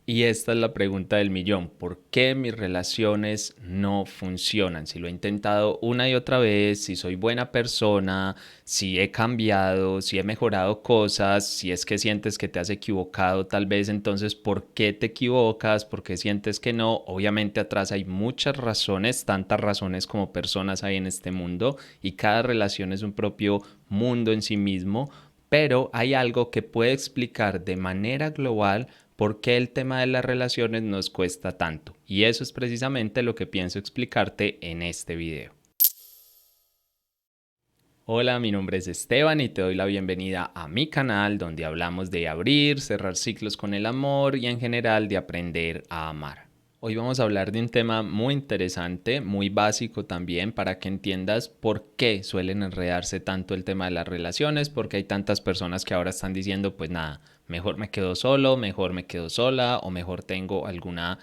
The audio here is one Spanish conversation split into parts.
Y esta es la pregunta del millón. ¿Por qué mis relaciones no funcionan? Si lo he intentado una y otra vez, si soy buena persona, si he cambiado, si he mejorado cosas, si es que sientes que te has equivocado, tal vez entonces, ¿por qué te equivocas? ¿Por qué sientes que no? Obviamente atrás hay muchas razones, tantas razones como personas hay en este mundo y cada relación es un propio mundo en sí mismo, pero hay algo que puede explicar de manera global por qué el tema de las relaciones nos cuesta tanto. Y eso es precisamente lo que pienso explicarte en este video. Hola, mi nombre es Esteban y te doy la bienvenida a mi canal donde hablamos de abrir, cerrar ciclos con el amor y en general de aprender a amar. Hoy vamos a hablar de un tema muy interesante, muy básico también para que entiendas por qué suelen enredarse tanto el tema de las relaciones, porque hay tantas personas que ahora están diciendo, pues nada, mejor me quedo solo, mejor me quedo sola o mejor tengo alguna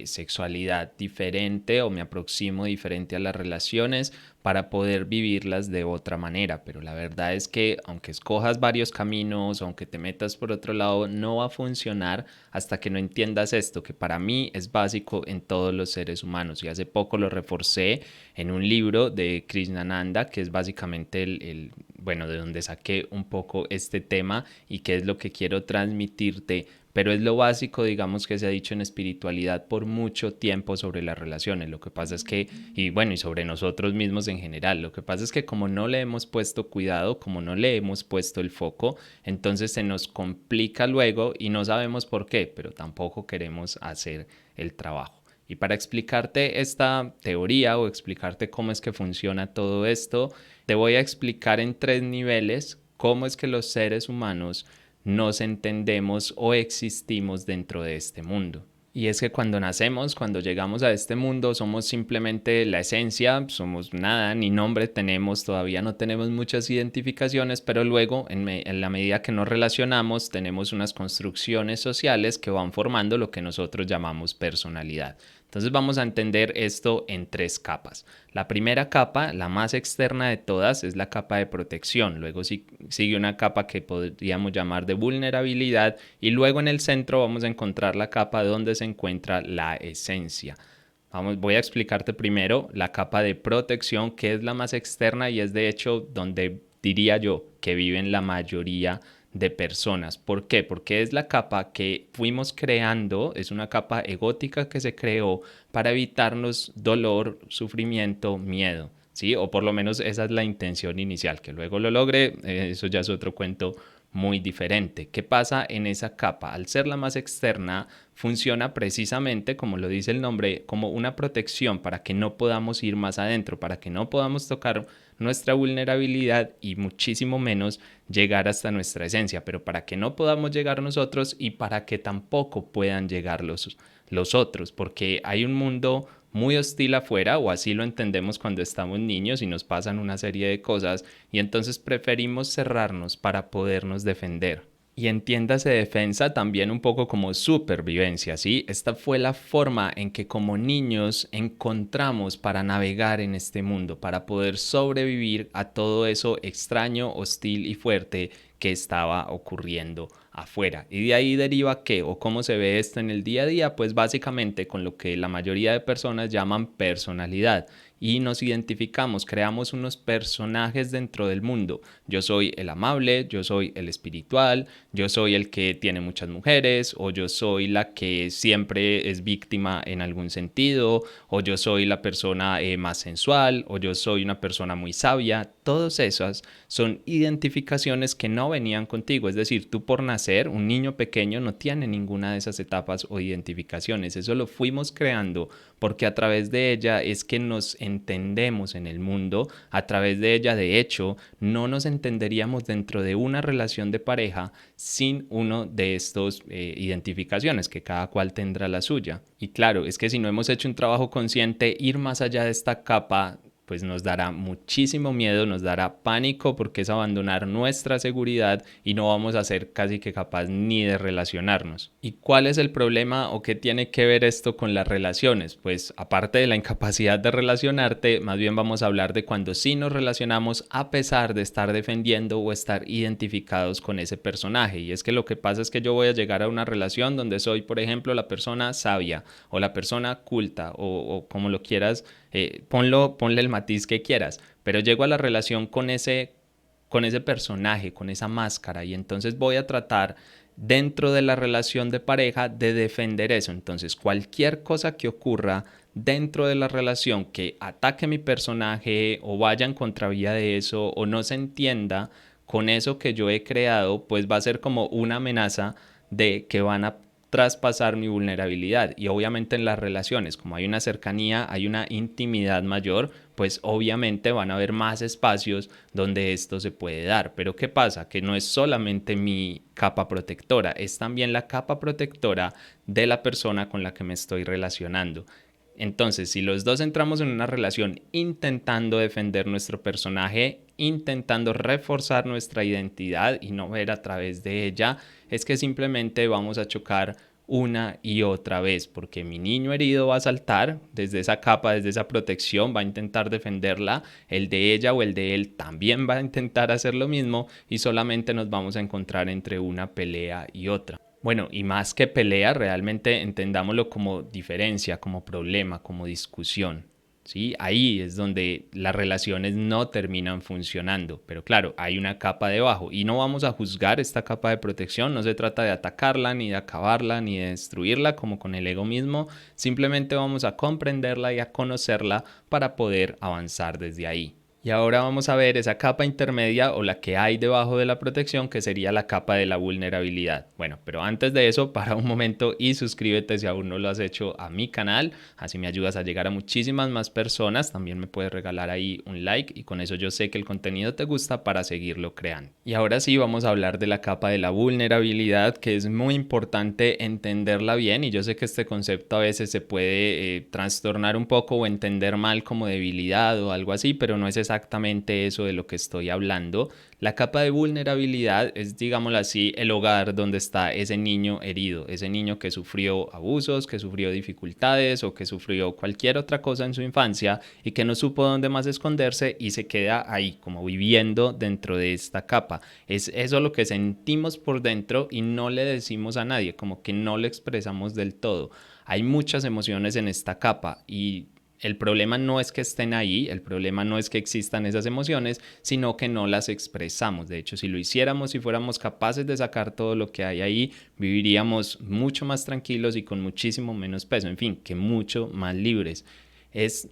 sexualidad diferente o me aproximo diferente a las relaciones para poder vivirlas de otra manera. Pero la verdad es que aunque escojas varios caminos, aunque te metas por otro lado, no va a funcionar hasta que no entiendas esto, que para mí es básico en todos los seres humanos. Y hace poco lo reforcé en un libro de Krishnananda, que es básicamente bueno, de donde saqué un poco este tema y qué es lo que quiero transmitirte, pero es lo básico, digamos, que se ha dicho en espiritualidad por mucho tiempo sobre las relaciones. Lo que pasa es que, y bueno, y sobre nosotros mismos en general, lo que pasa es que como no le hemos puesto cuidado, como no le hemos puesto el foco, entonces se nos complica luego y no sabemos por qué, pero tampoco queremos hacer el trabajo. Y para explicarte esta teoría o explicarte cómo es que funciona todo esto, te voy a explicar en tres niveles cómo es que los seres humanos nos entendemos o existimos dentro de este mundo. Y es que cuando nacemos, cuando llegamos a este mundo, somos simplemente la esencia, somos nada, ni nombre tenemos, todavía no tenemos muchas identificaciones, pero luego, en la medida que nos relacionamos, tenemos unas construcciones sociales que van formando lo que nosotros llamamos personalidad. Entonces vamos a entender esto en tres capas. La primera capa, la más externa de todas, es la capa de protección. Luego sigue una capa que podríamos llamar de vulnerabilidad y luego en el centro vamos a encontrar la capa donde se encuentra la esencia. Voy a explicarte primero la capa de protección, que es la más externa y es de hecho donde diría yo que viven la mayoría de personas. ¿Por qué? Porque es la capa que fuimos creando, es una capa egótica que se creó para evitarnos dolor, sufrimiento, miedo. ¿Sí? O por lo menos esa es la intención inicial. Que luego lo logre, eso ya es otro cuento muy diferente. ¿Qué pasa en esa capa? Al ser la más externa, funciona precisamente, como lo dice el nombre, como una protección para que no podamos ir más adentro, para que no podamos tocar nuestra vulnerabilidad y muchísimo menos llegar hasta nuestra esencia, pero para que no podamos llegar nosotros y para que tampoco puedan llegar los otros, porque hay un mundo muy hostil afuera, o así lo entendemos cuando estamos niños y nos pasan una serie de cosas, y entonces preferimos cerrarnos para podernos defender. Y entiéndase defensa también un poco como supervivencia, ¿sí? Esta fue la forma en que como niños encontramos para navegar en este mundo, para poder sobrevivir a todo eso extraño, hostil y fuerte que estaba ocurriendo afuera. Y de ahí deriva qué o cómo se ve esto en el día a día, pues básicamente con lo que la mayoría de personas llaman personalidad. Y nos identificamos, creamos unos personajes dentro del mundo. Yo soy el amable, yo soy el espiritual, yo soy el que tiene muchas mujeres, o yo soy la que siempre es víctima en algún sentido, o yo soy la persona más sensual, o yo soy una persona muy sabia. Todas esas son identificaciones que no venían contigo. Es decir, tú por nacer, un niño pequeño no tiene ninguna de esas etapas o identificaciones. Eso lo fuimos creando porque a través de ella es que nos entendemos en el mundo. A través de ella, de hecho, no nos entenderíamos dentro de una relación de pareja sin uno de estos identificaciones, que cada cual tendrá la suya. Y claro, es que si no hemos hecho un trabajo consciente, ir más allá de esta capa pues nos dará muchísimo miedo, nos dará pánico porque es abandonar nuestra seguridad y no vamos a ser casi que capaz ni de relacionarnos. ¿Y cuál es el problema o qué tiene que ver esto con las relaciones? Pues aparte de la incapacidad de relacionarte, más bien vamos a hablar de cuando sí nos relacionamos a pesar de estar defendiendo o estar identificados con ese personaje. Y es que lo que pasa es que yo voy a llegar a una relación donde soy, por ejemplo, la persona sabia o la persona culta o como lo quieras, ponle el matiz que quieras, pero llego a la relación con ese personaje, con esa máscara, y entonces voy a tratar dentro de la relación de pareja de defender eso. Entonces cualquier cosa que ocurra dentro de la relación que ataque mi personaje o vaya en contravía de eso o no se entienda con eso que yo he creado, pues va a ser como una amenaza de que van a traspasar mi vulnerabilidad. Y obviamente en las relaciones, como hay una cercanía, hay una intimidad mayor, pues obviamente van a haber más espacios donde esto se puede dar. Pero ¿qué pasa? Que no es solamente mi capa protectora, es también la capa protectora de la persona con la que me estoy relacionando. Entonces, si los dos entramos en una relación intentando defender nuestro personaje, intentando reforzar nuestra identidad y no ver a través de ella, es que simplemente vamos a chocar una y otra vez, porque mi niño herido va a saltar desde esa capa, desde esa protección, va a intentar defenderla, el de ella o el de él también va a intentar hacer lo mismo y solamente nos vamos a encontrar entre una pelea y otra. Bueno, y más que pelea, realmente entendámoslo como diferencia, como problema, como discusión. ¿Sí? Ahí es donde las relaciones no terminan funcionando. Pero claro, hay una capa debajo y no vamos a juzgar esta capa de protección. No se trata de atacarla, ni de acabarla, ni de destruirla como con el ego mismo. Simplemente vamos a comprenderla y a conocerla para poder avanzar desde ahí. Y ahora vamos a ver esa capa intermedia o la que hay debajo de la protección, que sería la capa de la vulnerabilidad. Bueno, pero antes de eso, para un momento y suscríbete si aún no lo has hecho a mi canal, así me ayudas a llegar a muchísimas más personas. También me puedes regalar ahí un like y con eso yo sé que el contenido te gusta para seguirlo creando. Y ahora sí vamos a hablar de la capa de la vulnerabilidad, que es muy importante entenderla bien, y yo sé que este concepto a veces se puede trastornar un poco o entender mal como debilidad o algo así, pero no es exactamente eso de lo que estoy hablando. La capa de vulnerabilidad es, digámoslo así, el hogar donde está ese niño herido, ese niño que sufrió abusos, que sufrió dificultades o que sufrió cualquier otra cosa en su infancia y que no supo dónde más esconderse y se queda ahí, como viviendo dentro de esta capa. Es eso lo que sentimos por dentro y no le decimos a nadie, como que no lo expresamos del todo. Hay muchas emociones en esta capa y el problema no es que estén ahí, el problema no es que existan esas emociones, sino que no las expresamos. De hecho, si lo hiciéramos, si fuéramos capaces de sacar todo lo que hay ahí, viviríamos mucho más tranquilos y con muchísimo menos peso, en fin, que mucho más libres. Es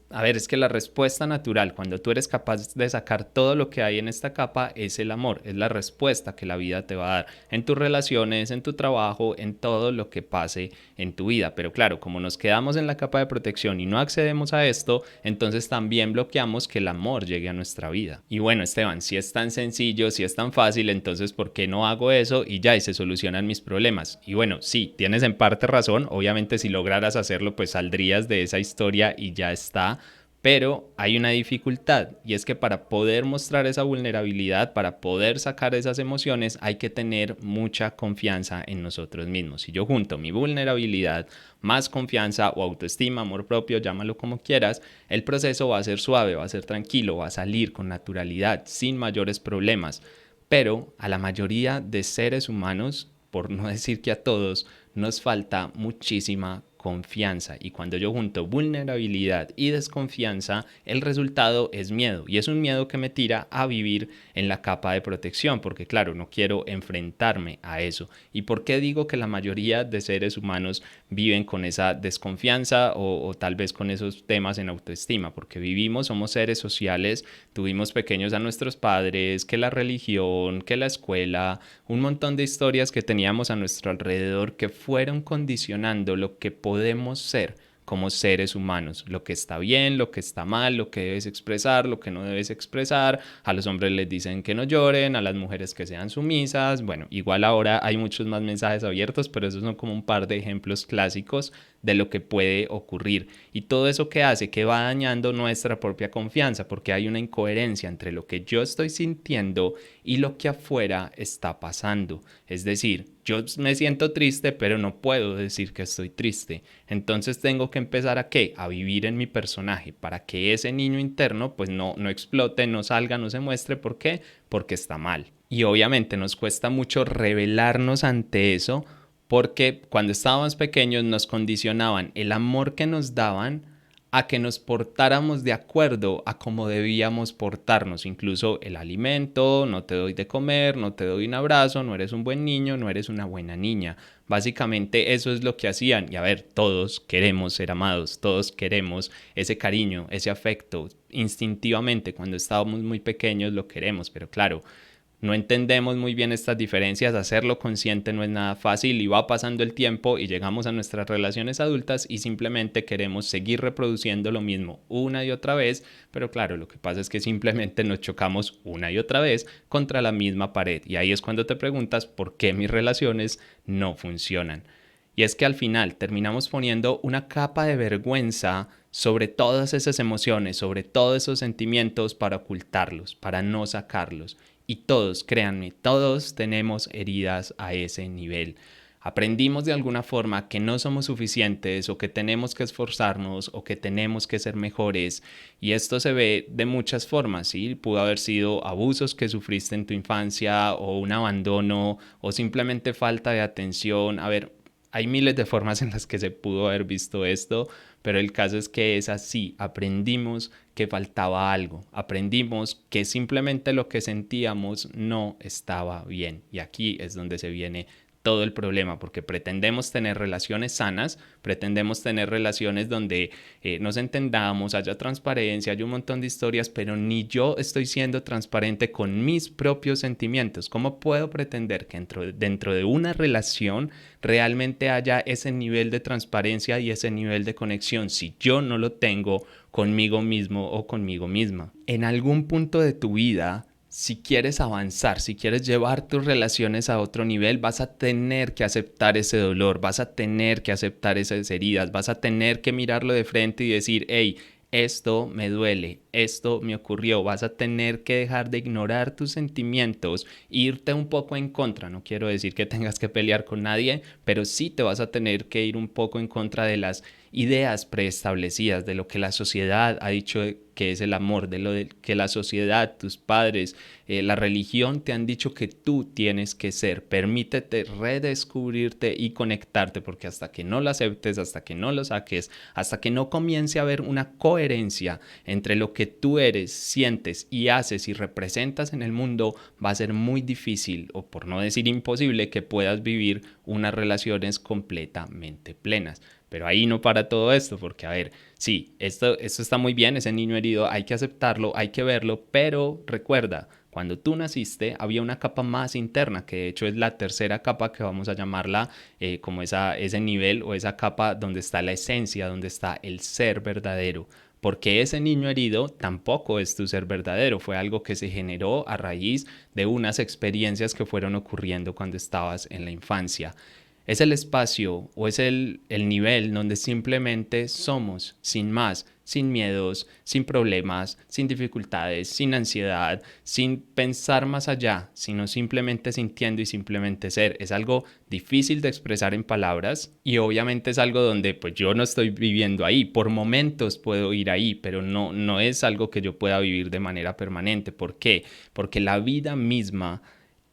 que la respuesta natural, cuando tú eres capaz de sacar todo lo que hay en esta capa, es el amor, es la respuesta que la vida te va a dar en tus relaciones, en tu trabajo, en todo lo que pase en tu vida. Pero claro, como nos quedamos en la capa de protección y no accedemos a esto, entonces también bloqueamos que el amor llegue a nuestra vida. Y bueno, Esteban, si es tan sencillo, si es tan fácil, entonces ¿por qué no hago eso y ya y se solucionan mis problemas? Y bueno, sí, tienes en parte razón, obviamente si lograras hacerlo, pues saldrías de esa historia y ya está, pero hay una dificultad y es que para poder mostrar esa vulnerabilidad, para poder sacar esas emociones, hay que tener mucha confianza en nosotros mismos. Si yo junto mi vulnerabilidad, más confianza o autoestima, amor propio, llámalo como quieras, el proceso va a ser suave, va a ser tranquilo, va a salir con naturalidad, sin mayores problemas. Pero a la mayoría de seres humanos, por no decir que a todos, nos falta muchísima confianza, y cuando yo junto vulnerabilidad y desconfianza, el resultado es miedo, y es un miedo que me tira a vivir en la capa de protección, porque claro, no quiero enfrentarme a eso. ¿Y por qué digo que la mayoría de seres humanos viven con esa desconfianza o tal vez con esos temas en autoestima? Porque vivimos, somos seres sociales, tuvimos pequeños a nuestros padres, que la religión, que la escuela, un montón de historias que teníamos a nuestro alrededor que fueron condicionando lo que podemos ser como seres humanos, lo que está bien, lo que está mal, lo que debes expresar, lo que no debes expresar. A los hombres les dicen que no lloren, a las mujeres que sean sumisas. Bueno, igual ahora hay muchos más mensajes abiertos, pero esos son como un par de ejemplos clásicos de lo que puede ocurrir. Y todo eso que hace, que va dañando nuestra propia confianza, porque hay una incoherencia entre lo que yo estoy sintiendo y lo que afuera está pasando. Es decir, yo me siento triste, pero no puedo decir que estoy triste. Entonces tengo que empezar a ¿qué? A vivir en mi personaje para que ese niño interno pues no explote, no salga, no se muestre. ¿Por qué? Porque está mal. Y obviamente nos cuesta mucho rebelarnos ante eso porque cuando estábamos pequeños nos condicionaban el amor que nos daban a que nos portáramos de acuerdo a cómo debíamos portarnos, incluso el alimento, no te doy de comer, no te doy un abrazo, no eres un buen niño, no eres una buena niña. Básicamente eso es lo que hacían. Y a ver, todos queremos ser amados, todos queremos ese cariño, ese afecto. Instintivamente, cuando estábamos muy pequeños lo queremos, pero claro, no entendemos muy bien estas diferencias, hacerlo consciente no es nada fácil y va pasando el tiempo y llegamos a nuestras relaciones adultas y simplemente queremos seguir reproduciendo lo mismo una y otra vez, pero claro, lo que pasa es que simplemente nos chocamos una y otra vez contra la misma pared y ahí es cuando te preguntas por qué mis relaciones no funcionan. Y es que al final terminamos poniendo una capa de vergüenza sobre todas esas emociones, sobre todos esos sentimientos para ocultarlos, para no sacarlos. Y todos, créanme, todos tenemos heridas a ese nivel. Aprendimos de alguna forma que no somos suficientes o que tenemos que esforzarnos o que tenemos que ser mejores. Y esto se ve de muchas formas, ¿sí? Pudo haber sido abusos que sufriste en tu infancia o un abandono o simplemente falta de atención. A ver, hay miles de formas en las que se pudo haber visto esto, pero el caso es que es así. Aprendimos que faltaba algo. Aprendimos que simplemente lo que sentíamos no estaba bien. Y aquí es donde se viene todo el problema, porque pretendemos tener relaciones sanas, pretendemos tener relaciones donde nos entendamos, haya transparencia, haya un montón de historias, pero ni yo estoy siendo transparente con mis propios sentimientos. ¿Cómo puedo pretender que dentro de una relación realmente haya ese nivel de transparencia y ese nivel de conexión si yo no lo tengo conmigo mismo o conmigo misma? En algún punto de tu vida, si quieres avanzar, si quieres llevar tus relaciones a otro nivel, vas a tener que aceptar ese dolor, vas a tener que aceptar esas heridas, vas a tener que mirarlo de frente y decir, hey, esto me duele, esto me ocurrió, vas a tener que dejar de ignorar tus sentimientos, irte un poco en contra. No quiero decir que tengas que pelear con nadie, pero sí te vas a tener que ir un poco en contra de las ideas preestablecidas, de lo que la sociedad ha dicho que es el amor, de lo que la sociedad, tus padres, la religión te han dicho que tú tienes que ser. Permítete redescubrirte y conectarte, porque hasta que no lo aceptes, hasta que no lo saques, hasta que no comience a haber una coherencia entre lo que tú eres, sientes y haces y representas en el mundo, va a ser muy difícil, o por no decir imposible, que puedas vivir unas relaciones completamente plenas. Pero ahí no para todo esto, porque a ver, sí, esto está muy bien, ese niño herido, hay que aceptarlo, hay que verlo, pero recuerda, cuando tú naciste había una capa más interna, que de hecho es la tercera capa que vamos a llamarla como ese nivel o esa capa donde está la esencia, donde está el ser verdadero. Porque ese niño herido tampoco es tu ser verdadero, fue algo que se generó a raíz de unas experiencias que fueron ocurriendo cuando estabas en la infancia. Es el espacio o es el nivel donde simplemente somos, sin más, sin miedos, sin problemas, sin dificultades, sin ansiedad, sin pensar más allá, sino simplemente sintiendo y simplemente ser. Es algo difícil de expresar en palabras y obviamente es algo donde pues yo no estoy viviendo ahí. Por momentos puedo ir ahí, pero no es algo que yo pueda vivir de manera permanente. ¿Por qué? Porque la vida misma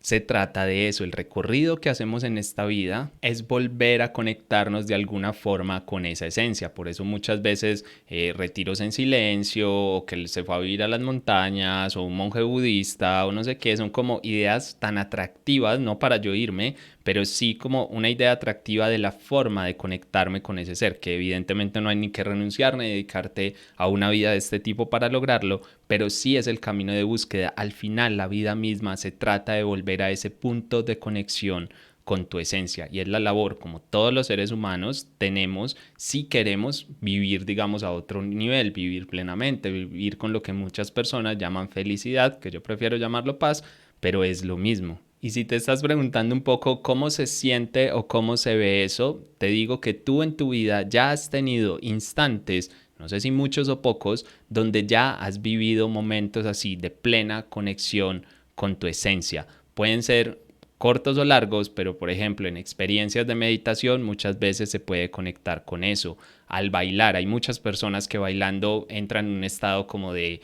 se trata de eso. El recorrido que hacemos en esta vida es volver a conectarnos de alguna forma con esa esencia. Por eso muchas veces retiros en silencio, o que se fue a vivir a las montañas, o un monje budista, o no sé qué, son como ideas tan atractivas, no para yo irme, pero sí como una idea atractiva de la forma de conectarme con ese ser, que evidentemente no hay ni que renunciar ni dedicarte a una vida de este tipo para lograrlo, pero sí es el camino de búsqueda. Al final la vida misma se trata de volver a ese punto de conexión con tu esencia, y es la labor como todos los seres humanos tenemos si queremos vivir, digamos, a otro nivel, vivir plenamente, vivir con lo que muchas personas llaman felicidad, que yo prefiero llamarlo paz, pero es lo mismo. Y si te estás preguntando un poco cómo se siente o cómo se ve eso, te digo que tú en tu vida ya has tenido instantes, no sé si muchos o pocos, donde ya has vivido momentos así de plena conexión con tu esencia. Pueden ser cortos o largos, pero por ejemplo en experiencias de meditación muchas veces se puede conectar con eso. Al bailar, hay muchas personas que bailando entran en un estado como de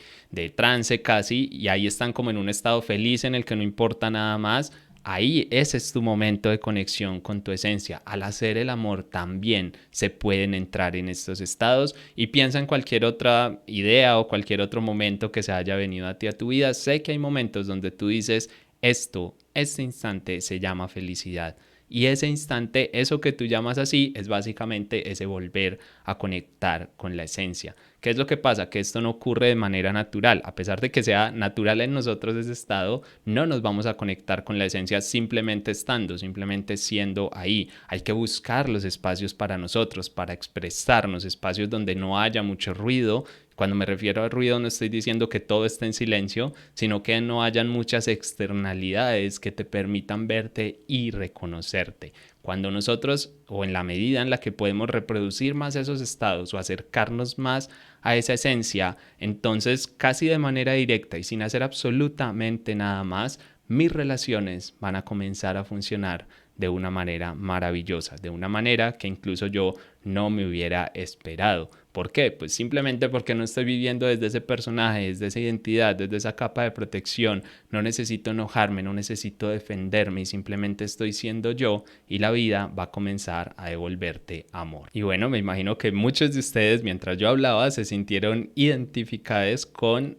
trance casi, y ahí están como en un estado feliz en el que no importa nada más. Ahí ese es tu momento de conexión con tu esencia. Al hacer el amor también se pueden entrar en estos estados, y piensa en cualquier otra idea o cualquier otro momento que se haya venido a ti a tu vida. Sé que hay momentos donde tú dices, este instante se llama felicidad. Y ese instante, eso que tú llamas así, es básicamente ese volver a conectar con la esencia. ¿Qué es lo que pasa? Que esto no ocurre de manera natural. A pesar de que sea natural en nosotros ese estado, no nos vamos a conectar con la esencia simplemente estando, simplemente siendo ahí. Hay que buscar los espacios para nosotros, para expresarnos, espacios donde no haya mucho ruido. Cuando me refiero a ruido no estoy diciendo que todo esté en silencio, sino que no hayan muchas externalidades que te permitan verte y reconocerte. Cuando nosotros, o en la medida en la que podemos reproducir más esos estados o acercarnos más a esa esencia, entonces casi de manera directa y sin hacer absolutamente nada más, mis relaciones van a comenzar a funcionar de una manera maravillosa, de una manera que incluso yo no me hubiera esperado. ¿Por qué? Pues simplemente porque no estoy viviendo desde ese personaje, desde esa identidad, desde esa capa de protección. No necesito enojarme, no necesito defenderme, y simplemente estoy siendo yo, y la vida va a comenzar a devolverte amor. Y bueno, me imagino que muchos de ustedes, mientras yo hablaba, se sintieron identificados con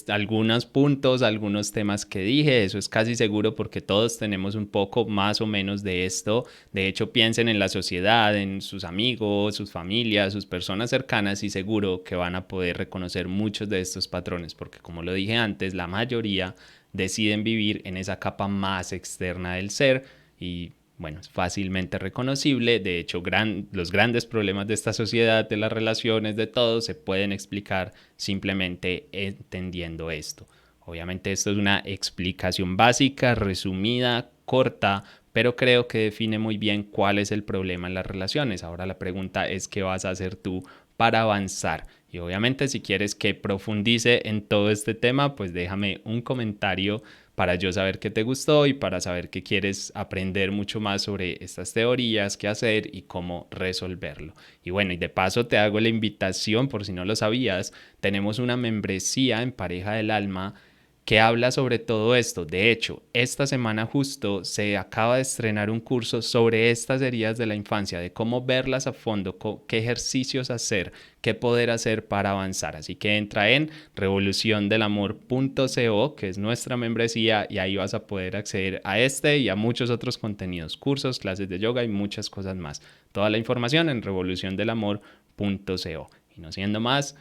algunos puntos, algunos temas que dije. Eso es casi seguro porque todos tenemos un poco más o menos de esto. De hecho, piensen en la sociedad, en sus amigos, sus familias, sus personas cercanas, y seguro que van a poder reconocer muchos de estos patrones, porque como lo dije antes, la mayoría deciden vivir en esa capa más externa del ser, y bueno, es fácilmente reconocible. De hecho, los grandes problemas de esta sociedad, de las relaciones, de todo, se pueden explicar simplemente entendiendo esto. Obviamente esto es una explicación básica, resumida, corta, pero creo que define muy bien cuál es el problema en las relaciones. Ahora la pregunta es, ¿qué vas a hacer tú para avanzar? Y obviamente si quieres que profundice en todo este tema, pues déjame un comentario para yo saber qué te gustó y para saber que quieres aprender mucho más sobre estas teorías, qué hacer y cómo resolverlo. Y bueno, y de paso te hago la invitación, por si no lo sabías, tenemos una membresía en Pareja del Alma que habla sobre todo esto. De hecho, esta semana justo se acaba de estrenar un curso sobre estas heridas de la infancia, de cómo verlas a fondo, qué ejercicios hacer, qué poder hacer para avanzar. Así que entra en revoluciondelamor.co, que es nuestra membresía, y ahí vas a poder acceder a este y a muchos otros contenidos, cursos, clases de yoga y muchas cosas más. Toda la información en revoluciondelamor.co. Y no siendo más,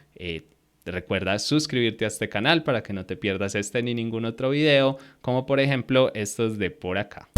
recuerda suscribirte a este canal para que no te pierdas este ni ningún otro video, como por ejemplo estos de por acá.